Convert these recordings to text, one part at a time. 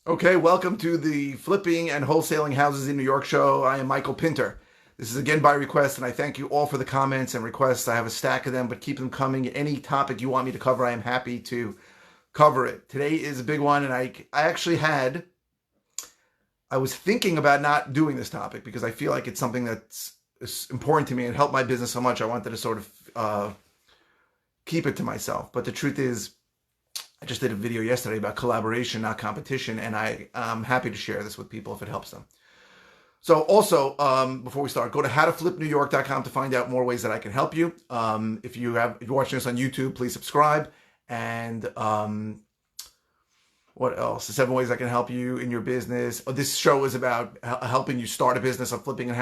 Okay, welcome to the Flipping and Wholesaling Houses in New York show. I am Michael Pinter. This is again by request, and I thank you all for the comments and requests. I have a stack of them, but keep them coming. Any topic you want me to cover, I am happy to cover it. Today is a big one, and I was thinking about not doing this topic because I feel like it's something that's important to me and helped my business so much. I wanted to sort of keep it to myself. But the truth is, I just did a video yesterday about collaboration, not competition, and I'm happy to share this with people if it helps them. So also, before we start, go to howtoflipnewyork.com to find out more ways that I can help you. If you're watching this on YouTube, please subscribe. And what else? The 7 ways I can help you in your business. This show is about helping you start a business of flipping or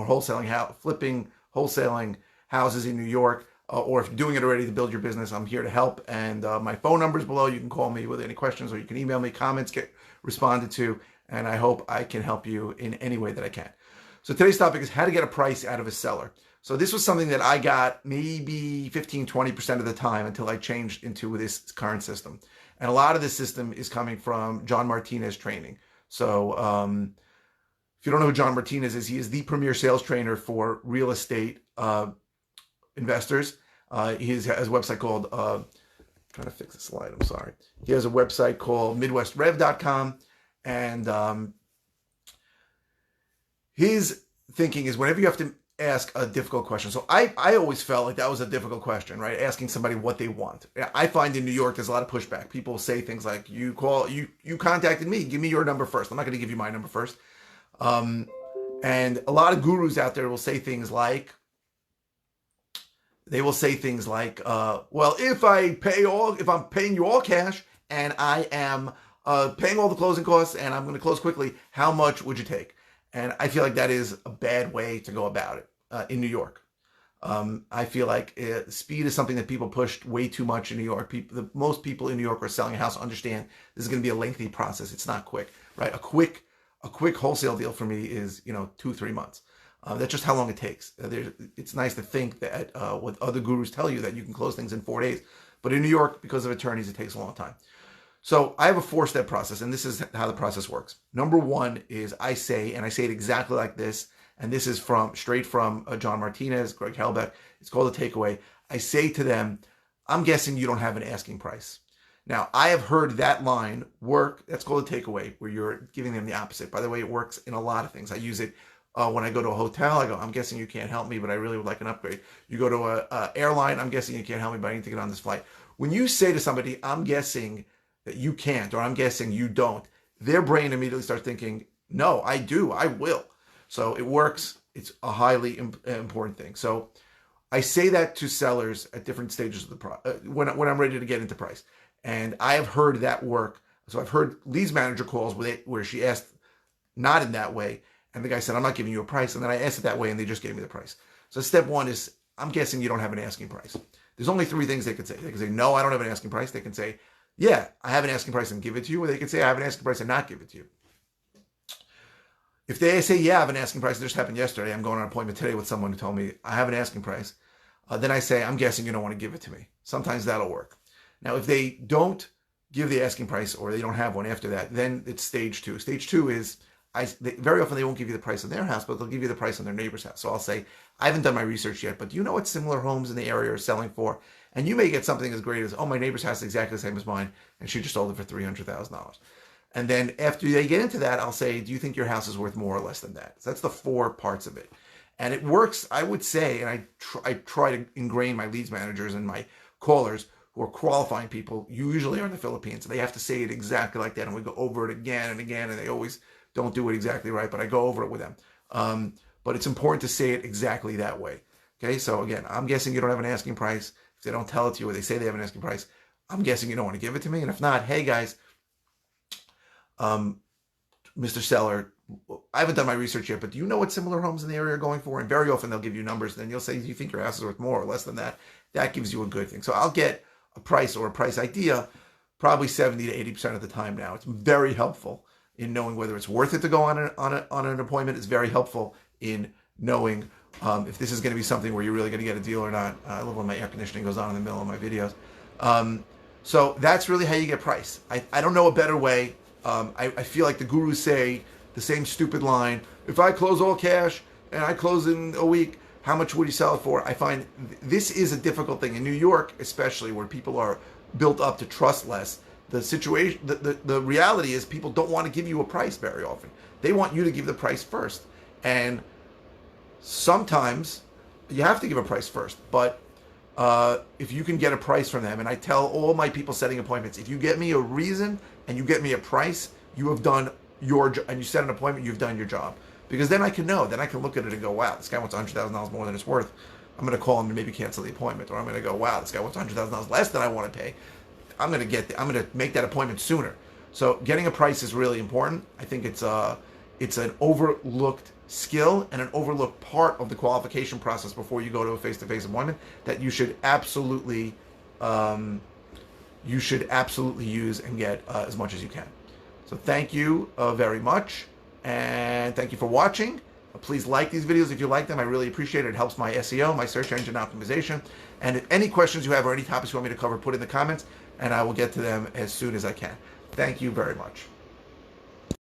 wholesaling houses in New York. Or if you're doing it already to build your business, I'm here to help. And my phone number is below. You can call me with any questions, or you can email me. Comments get responded to, and I hope I can help you in any way that I can. So today's topic is how to get a price out of a seller. So this was something that I got maybe 15, 20% of the time until I changed into this current system. And a lot of this system is coming from John Martinez training. So if you don't know who John Martinez is, he is the premier sales trainer for real estate investors. He has a website called, trying to fix the slide, I'm sorry. He has a website called midwestrev.com. And his thinking is whenever you have to ask a difficult question. So I always felt like that was a difficult question, right? Asking somebody what they want. I find in New York, there's a lot of pushback. People say things like, you contacted me, give me your number first. I'm not going to give you my number first. And a lot of gurus out there will say things like, well, if I'm paying you all cash and I am paying all the closing costs and I'm going to close quickly, how much would you take? And I feel like that is a bad way to go about it in New York. I feel like speed is something that people pushed way too much in New York. Most people in New York who are selling a house understand this is going to be a lengthy process. It's not quick, right? A quick wholesale deal for me is 2-3 months. That's just how long it takes. It's nice to think that what other gurus tell you that you can close things in 4 days. But in New York, because of attorneys, it takes a long time. So I have a 4-step process, and this is how the process works. Number 1 is I say it exactly like this, and this is straight from John Martinez, Greg Helbeck. It's called a takeaway. I say to them, I'm guessing you don't have an asking price. Now, I have heard that line work. That's called a takeaway, where you're giving them the opposite. By the way, it works in a lot of things. I use it when I go to a hotel. I go, I'm guessing you can't help me, but I really would like an upgrade. You go to a airline, I'm guessing you can't help me, but I need to get on this flight. When you say to somebody, I'm guessing that you can't, or I'm guessing you don't, their brain immediately starts thinking, no, I do, I will. So it works. It's a highly important thing. So I say that to sellers at different stages of the when I'm ready to get into price. And I have heard that work. So I've heard leads manager calls where she asked not in that way, and the guy said, I'm not giving you a price. And then I asked it that way, and they just gave me the price. So step 1 is, I'm guessing you don't have an asking price. There's only 3 things they could say. They can say, no, I don't have an asking price. They can say, yeah, I have an asking price and give it to you. Or they can say, I have an asking price and not give it to you. If they say, yeah, I have an asking price, this happened yesterday. I'm going on an appointment today with someone who told me I have an asking price. Then I say, I'm guessing you don't want to give it to me. Sometimes that'll work. Now, if they don't give the asking price or they don't have one after that, then it's stage 2. Stage 2 is, very often they won't give you the price on their house, but they'll give you the price on their neighbor's house. So I'll say, I haven't done my research yet, but do you know what similar homes in the area are selling for? And you may get something as great as, oh, my neighbor's house is exactly the same as mine, and she just sold it for $300,000. And then after they get into that, I'll say, do you think your house is worth more or less than that? So that's the 4 parts of it. And it works, I would say, and I try to ingrain my leads managers and my callers who are qualifying people, usually are in the Philippines. They have to say it exactly like that, and we go over it again and again, and they always don't do it exactly right, but I go over it with them. But it's important to say it exactly that way. Okay, so again, I'm guessing you don't have an asking price. If they don't tell it to you or they say they have an asking price, I'm guessing you don't want to give it to me. And if not, hey guys, Mr. Seller, I haven't done my research yet, but do you know what similar homes in the area are going for? And very often they'll give you numbers. Then you'll say, do you think your house is worth more or less than that? That gives you a good thing. So I'll get a price or a price idea probably 70 to 80% of the time now. It's very helpful in knowing whether it's worth it to go on an appointment. It's very helpful in knowing if this is going to be something where you're really going to get a deal or not. I love when my air conditioning goes on in the middle of my videos. So that's really how you get price. I don't know a better way. I feel like the gurus say the same stupid line: if I close all cash and I close in a week, how much would you sell it for? I find this is a difficult thing in New York, especially where people are built up to trust less. The situation, the reality is, people don't want to give you a price very often. They want you to give the price first, and sometimes you have to give a price first. But if you can get a price from them, and I tell all my people setting appointments, if you get me a reason and you get me a price, you have done your job, and you set an appointment, you've done your job. Because then I can know, then I can look at it and go, wow, this guy wants $100,000 more than it's worth. I'm going to call him and maybe cancel the appointment. Or I'm going to go, wow, this guy wants $100,000 less than I want to pay. I'm going to make that appointment sooner. So getting a price is really important. I think it's an overlooked skill and an overlooked part of the qualification process before you go to a face-to-face appointment that you should absolutely use and get as much as you can. So thank you very much. And thank you for watching. Please like these videos if you like them. I really appreciate it. It helps my SEO, my search engine optimization. And if any questions you have or any topics you want me to cover, put in the comments, and I will get to them as soon as I can. Thank you very much.